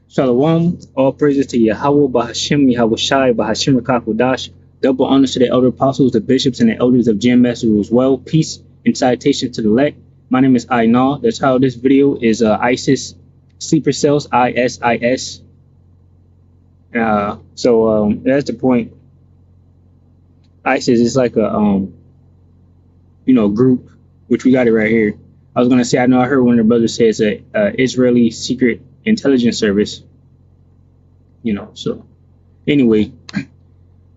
Shalom, all praises to Yahweh, Bahashim, Yahweh Shai, Bahashim Rakakodash. Double honors to the elder apostles, the bishops, and the elders of Jam Master as well. Peace and salutation to the elect. My name is Ainal. The title of this video is ISIS Sleeper Cells, ISIS. That's the point. ISIS is like a group, which we got it right here. I was gonna say, I heard one of the brothers say it's a Israeli secret intelligence service. So anyway,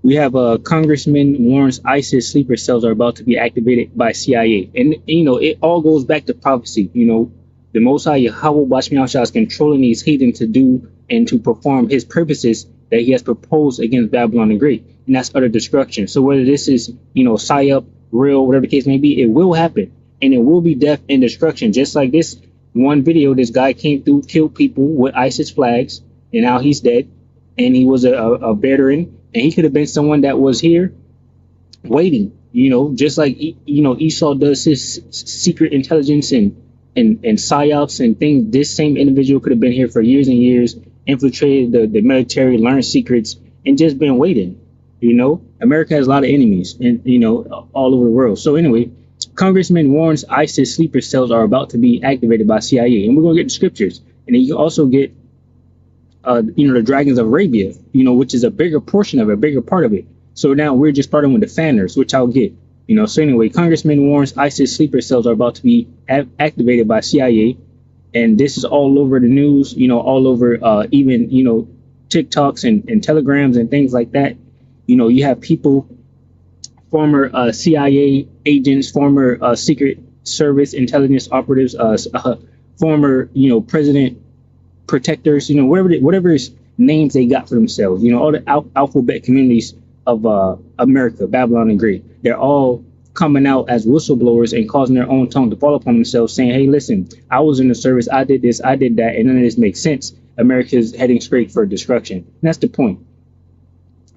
we have a congressman warns ISIS sleeper cells are about to be activated by CIA, and it all goes back to prophecy. The Most High Yahweh Bashmiasha is controlling these heathen to do and to perform his purposes that he has proposed against Babylon the Great, and that's utter destruction. So whether this is psyop, real, whatever the case may be, it will happen, and it will be death and destruction. Just like this one video, this guy came through, killed people with ISIS flags, and now he's dead. And he was a veteran, and he could have been someone that was here waiting, just like Esau does his secret intelligence and psyops and things. This same individual could have been here for years and years, infiltrated the military, learned secrets, and just been waiting. America has a lot of enemies, and all over the world. So anyway, Congressman warns ISIS sleeper cells are about to be activated by CIA, and we're gonna get the scriptures, and then you can also get the Dragons of Arabia, which is a bigger portion of it, a bigger part of it. So now we're just starting with the fanners, which I'll get. So anyway, Congressman warns ISIS sleeper cells are about to be activated by CIA, and this is all over the news. All over even TikToks and Telegrams and things like that. You have people, former CIA agents, former Secret Service intelligence operatives, former president protectors, whatever names they got for themselves, all the alphabet communities of America, Babylon and Great, they're all coming out as whistleblowers and causing their own tongue to fall upon themselves, saying, hey, listen, I was in the service, I did this, I did that, and none of this makes sense. America's heading straight for destruction. And that's the point.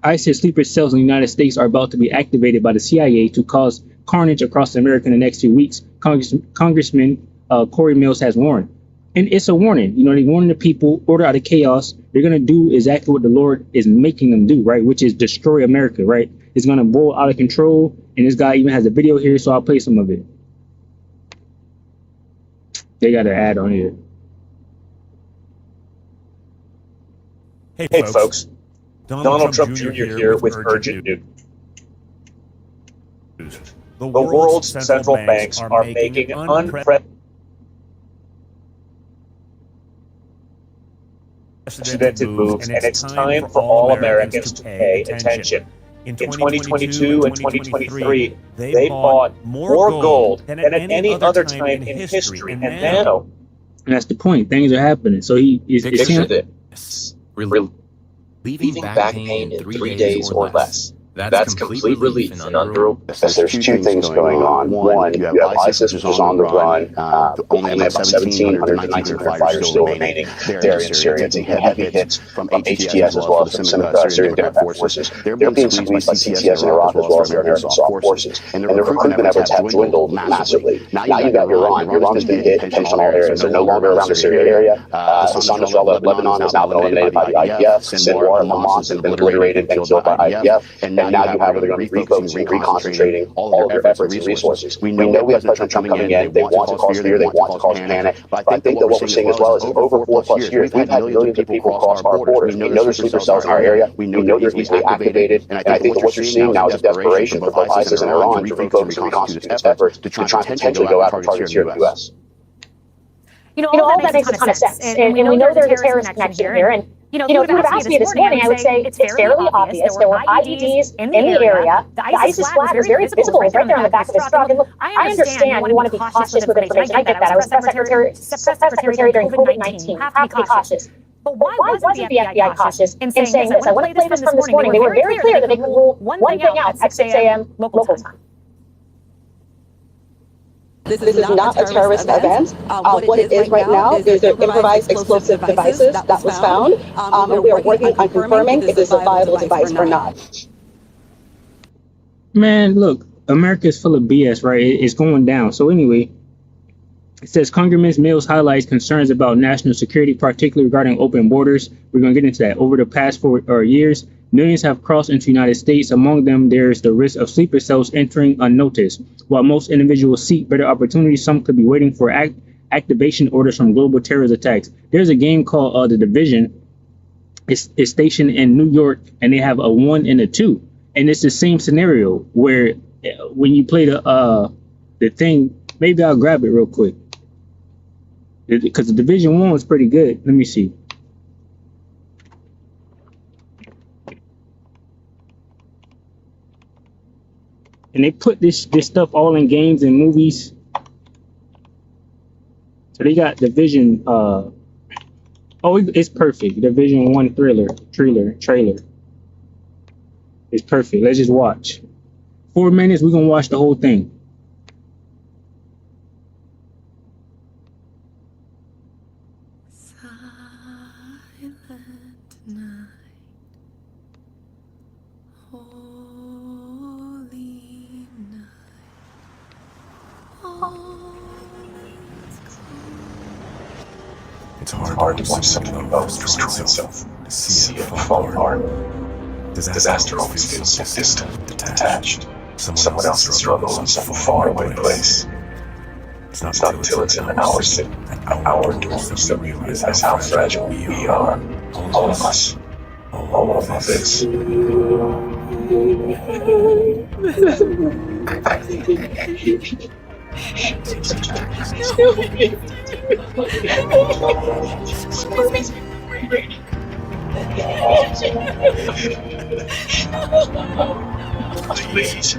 ISIS sleeper cells in the United States are about to be activated by the CIA to cause carnage across America in the next few weeks. Congressman Corey Mills has warned. And it's a warning, they warning the people, order out of chaos. They're going to do exactly what the Lord is making them do, right? Which is destroy America, right? It's going to boil out of control. And this guy even has a video here, so I'll play some of it. They got an ad on here. Hey folks, Donald Trump Jr. here with urgent news. The world's central banks are making unprecedented moves, and it's time for all Americans to pay attention. In 2022 and 2023, they bought more gold than at any other time in history, and now... And that's the point. Things are happening. So Picture this. Leaving back pain in 3 days or less. That's complete relief and under. There's two things going on. One, you have ISIS, which is on the run. Only about 1,700 to 1,900 fighters still remaining there in Syria, taking heavy hits from HTS as well as from some Syrian Democrat forces. They're being squeezed by CTS in Iraq as well as their American soft forces. And their recruitment efforts have dwindled massively. Now you've got Iran. Iran has been hit in all areas. They're no longer around the Syria area. Hassan Nasrallah of Lebanon is now been eliminated by the IDF. Sinwar of Hamas has been obliterated and killed by IDF. And now you have where they're going to be refocusing, reconcentrating all of their efforts and resources. We know we have President Trump coming in. They want to cause fear. They want to cause panic. But I think that what we're seeing as well is over 4+ years, we've had millions of people cross our borders. We know there's sleeper cells in our area. We know they're easily activated. And I think that what you're seeing now is a desperation for both ISIS and Iran to refocus and reconstitute its efforts to try and potentially go after targets here in the U.S. All that makes a ton of sense. And we know there's a terrorist connection here. And if you would have asked me this morning, I would say it's fairly obvious. There were IEDs in the area. The ISIS flag was very visible. It was right there on the back of his truck. And look, I understand you want to be cautious with information. I get that. I was press secretary during COVID-19. You have to be cautious. But why wasn't the FBI cautious in saying this? I want to play this from this morning. They were very clear that they could rule one thing out at 6 a.m. local time. This is not a terrorist event. What it is right now is an improvised explosive devices that was found, and we are working on confirming if it's a viable device or not. Man, look, America is full of BS, right? It's going down. So anyway, It says Congressman Mills highlights concerns about national security, particularly regarding open borders. We're going to get into that. Over the past 4 years, millions have crossed into the United States. Among them, there is the risk of sleeper cells entering unnoticed. While most individuals seek better opportunities, some could be waiting for activation orders from global terrorist attacks. There's a game called The Division. It's stationed in New York, and they have a 1 and a 2. And it's the same scenario where when you play the thing, maybe I'll grab it real quick. Because the Division 1 was pretty good. Let me see. And they put this stuff all in games and movies. So they got Division. Oh, it's perfect. Division 1 trailer. It's perfect. Let's just watch. 4 minutes. We're gonna watch the whole thing. It's hard to watch something you love destroy itself, to see it fall apart. Disaster always feels so distant, detached. Someone else's struggle in some faraway place. It's not until it's in our doors that we realize how fragile we are. All of us. All of us. Please.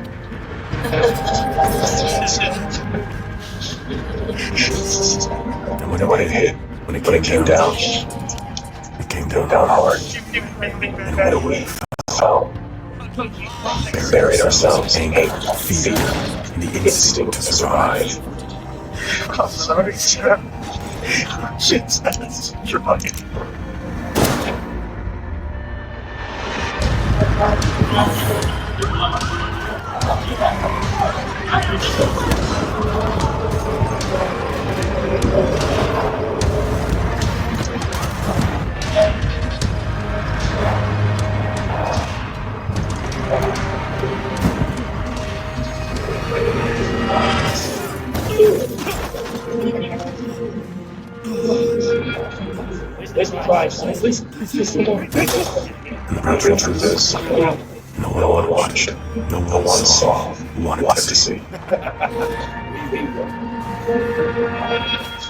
And when it hit, when it came down, it came down hard. And we fell, buried ourselves in hate, fear, and the instinct to survive. I'm sorry, sir. Shit's trying. The truth is, no one watched, no one saw, wanted to see.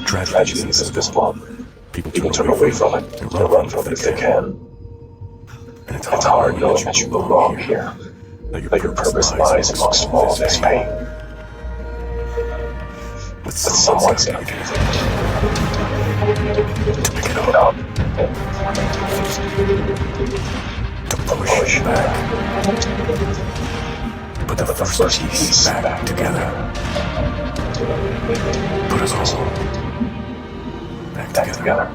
Tragedy is invisible. People turn away from it and run from it if they can. And it's hard knowing that you belong here, that your purpose lies amongst all this pain. But someone's got to pick it up. To push back. Put the first piece back together. Put us all back together.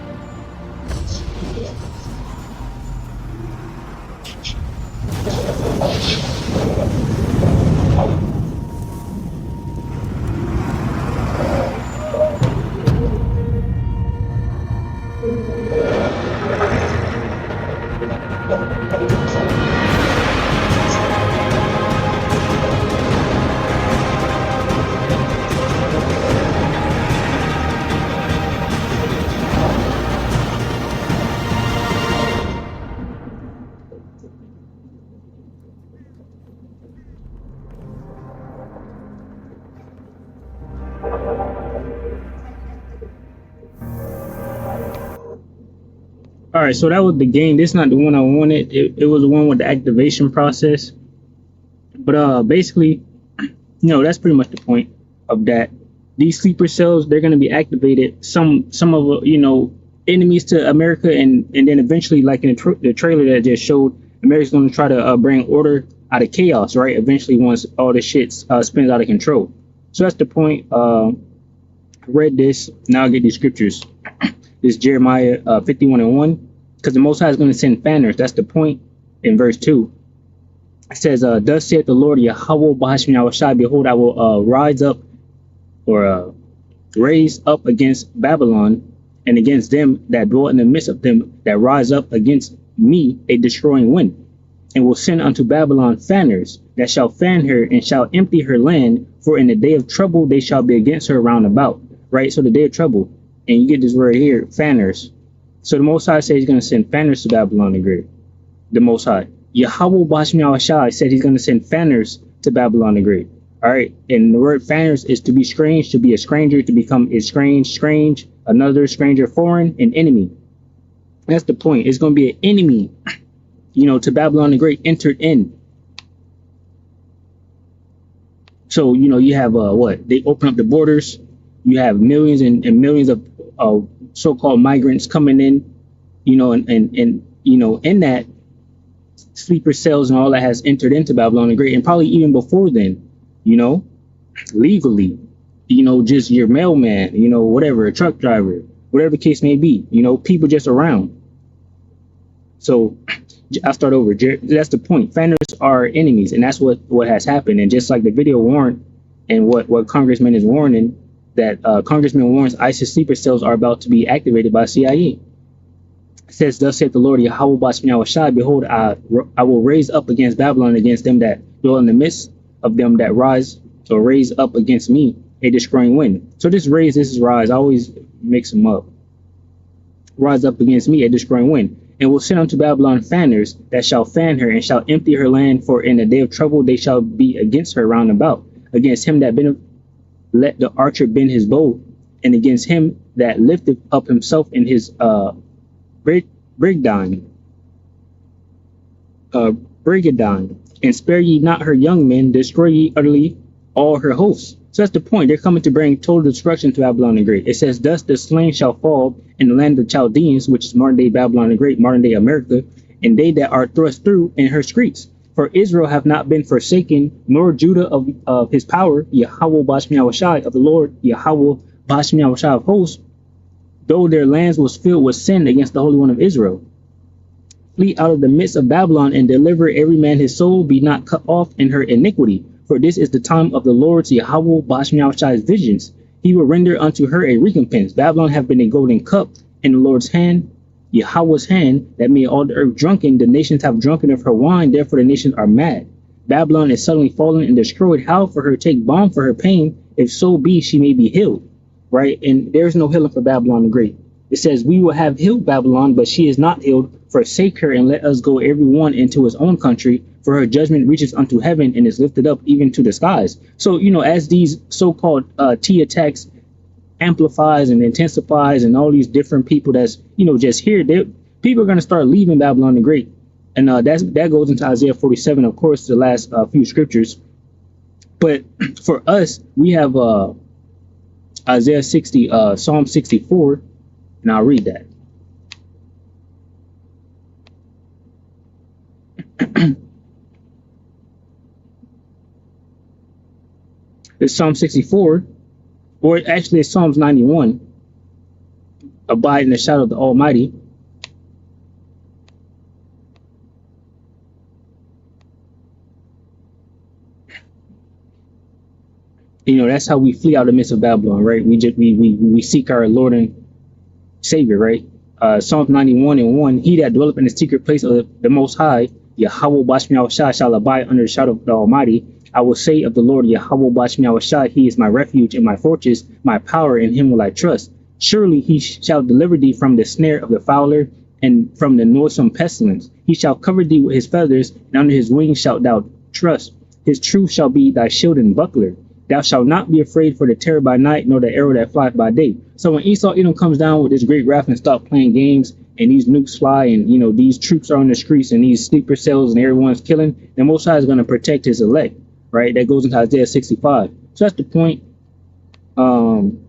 All right, so that was the game. This is not the one I wanted. It was the one with the activation process. But basically, that's pretty much the point of that. These sleeper cells, they're going to be activated. Some of enemies to America, and then eventually, like in the trailer that just showed, America's going to try to bring order out of chaos, right? Eventually, once all this shit spins out of control. So that's the point. I read this. Now I get these scriptures. This Jeremiah 51:1, because the Most High is going to send fanners. That's the point in verse 2. It says, thus saith the Lord Yahweh Bahashim Yahushai, behold, I will rise up, or raise up against Babylon and against them that dwell in the midst of them that rise up against me a destroying wind, and will send unto Babylon fanners that shall fan her and shall empty her land, for in the day of trouble they shall be against her round about. Right? So the day of trouble, and you get this word here, fanners. So the Most High said he's going to send fanners to Babylon the Great. The Most High. Yahweh Bashmi Awashai said he's going to send fanners to Babylon the Great. All right. And the word fanners is to be strange, to be a stranger, to become estranged, strange, another stranger, foreign, an enemy. That's the point. It's going to be an enemy, to Babylon the Great entered in. So, you have what? They open up the borders. You have millions and millions of so-called migrants coming in, and in that, sleeper cells and all that has entered into Babylon the Great, and probably even before then, legally, just your mailman, whatever, a truck driver, whatever the case may be, people just around. So I'll start over. That's the point. Fanners are enemies, and that's what has happened. And just like the video warned, and what Congressman is warning, that Congressman warns ISIS sleeper cells are about to be activated by CIA. It says, thus saith the Lord Yahweh Bashmi Awashai, behold, I will raise up against Babylon, against them that dwell in the midst of them that rise or raise up against me a destroying wind. So this is rise. I always mix them up. Rise up against me a destroying wind, and will send unto Babylon fanners that shall fan her and shall empty her land, for in the day of trouble they shall be against her round about, against him that let the archer bend his bow, and against him that lifted up himself in his brigandine, and spare ye not her young men, destroy ye utterly all her hosts. So that's the point. They're coming to bring total destruction to Babylon the Great. It says, thus the slain shall fall in the land of the Chaldeans, which is modern day Babylon the Great, modern day America, and they that are thrust through in her streets. For Israel have not been forsaken, nor Judah of his power, Yahweh Bashmi Awashai, of the Lord, Yahweh Bashmi Awashai of hosts, though their lands was filled with sin against the Holy One of Israel. Flee out of the midst of Babylon, and deliver every man his soul, be not cut off in her iniquity. For this is the time of the Lord's Yahweh Bashmi Awashai's visions. He will render unto her a recompense. Babylon have been a golden cup in the Lord's hand, Yahweh's hand, that made all the earth drunken. The nations have drunken of her wine, therefore the nations are mad. Babylon is suddenly fallen and destroyed. How for her take balm for her pain, if so be she may be healed. Right? And there's no healing for Babylon the Great. It says, we will have healed Babylon, but she is not healed. Forsake her and let us go every one into his own country, for her judgment reaches unto heaven and is lifted up even to the skies. So, as these so-called T attacks amplifies and intensifies, and all these different people that's, just here, people are going to start leaving Babylon the Great. And that goes into Isaiah 47, of course, the last few scriptures. But for us, we have Isaiah 60, Psalm 64, and I'll read that. It's Psalm 64, or actually it's Psalms 91. Abide in the shadow of the Almighty. That's how we flee out of the midst of Babylon, right? We seek our Lord and Savior, right? Psalms 91 and 1. He that dwelleth in the secret place of the Most High, Yahweh Bashmi Awashai, shall abide under the shadow of the Almighty. I will say of the Lord, Yahweh Bashmi Awashai, he is my refuge and my fortress, my power, in him will I trust. Surely he shall deliver thee from the snare of the fowler, and from the noisome pestilence. He shall cover thee with his feathers, and under his wings shalt thou trust. His truth shall be thy shield and buckler. Thou shalt not be afraid for the terror by night, nor the arrow that flieth by day. So when Esau Edom comes down with this great wrath and stop playing games, and these nukes fly, and these troops are on the streets, and these sleeper cells, and everyone's killing, the Most High is going to protect his elect. Right? That goes into Isaiah 65. So that's the point. And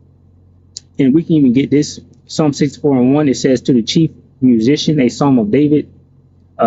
we can even get this. Psalm 64 and 1, it says, to the chief musician, a psalm of David,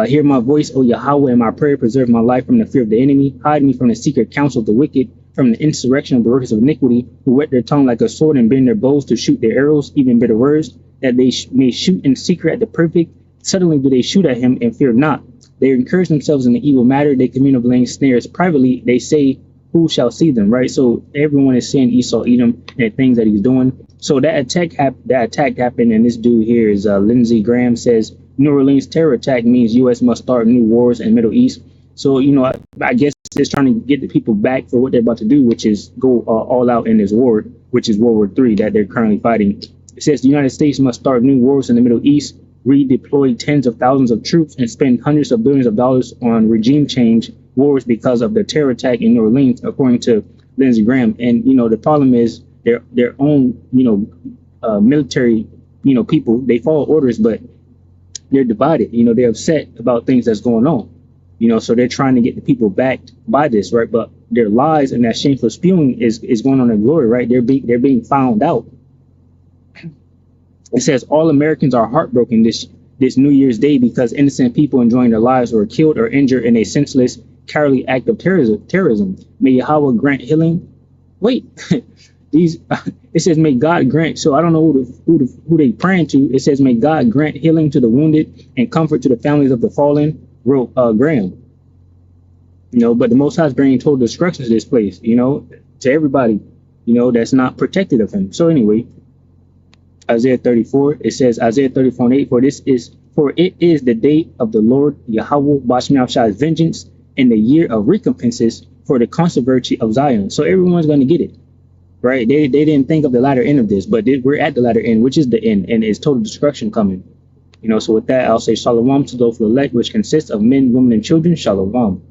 hear my voice, O Yahweh, and my prayer, preserve my life from the fear of the enemy. Hide me from the secret counsel of the wicked, from the insurrection of the workers of iniquity, who whet their tongue like a sword and bend their bows to shoot their arrows, even bitter words, that they may shoot in secret at the perfect. Suddenly do they shoot at him and fear not. They encourage themselves in the evil matter. They commune of laying snares privately. They say, who shall see them, right? So everyone is seeing Esau Edom and things that he's doing. So that attack happened, and this dude here is Lindsey Graham says New Orleans terror attack means U.S. must start new wars in Middle East. So I guess it's trying to get the people back for what they're about to do, which is go all out in this war, which is World War III that they're currently fighting. It says the United States must start new wars in the Middle East, redeploy tens of thousands of troops, and spend hundreds of billions of dollars on regime change wars because of the terror attack in New Orleans, according to Lindsey Graham. And the problem is their own military people, they follow orders, but they're divided. They're upset about things that's going on. So they're trying to get the people backed by this, right? But their lies and that shameful spewing is going on their glory, right? They're being found out. It says all Americans are heartbroken this New Year's Day because innocent people enjoying their lives were killed or injured in a senseless, cowardly act of terrorism. May Yahweh grant healing. Wait, it says may God grant. So I don't know who they praying to. It says may God grant healing to the wounded and comfort to the families of the fallen. Wrote Graham. But the Most High is bringing total destruction to this place. To everybody. That's not protected of Him. So anyway. Isaiah 34, it says Isaiah 34:8, for it is the day of the Lord Yahweh Bashmiashai's vengeance and the year of recompenses for the controversy of Zion. So everyone's going to get it, right? They didn't think of the latter end of this, but we're at the latter end, which is the end, and it's total destruction coming. So with that, I'll say shalom to those who elect, which consists of men, women, and children. Shalom.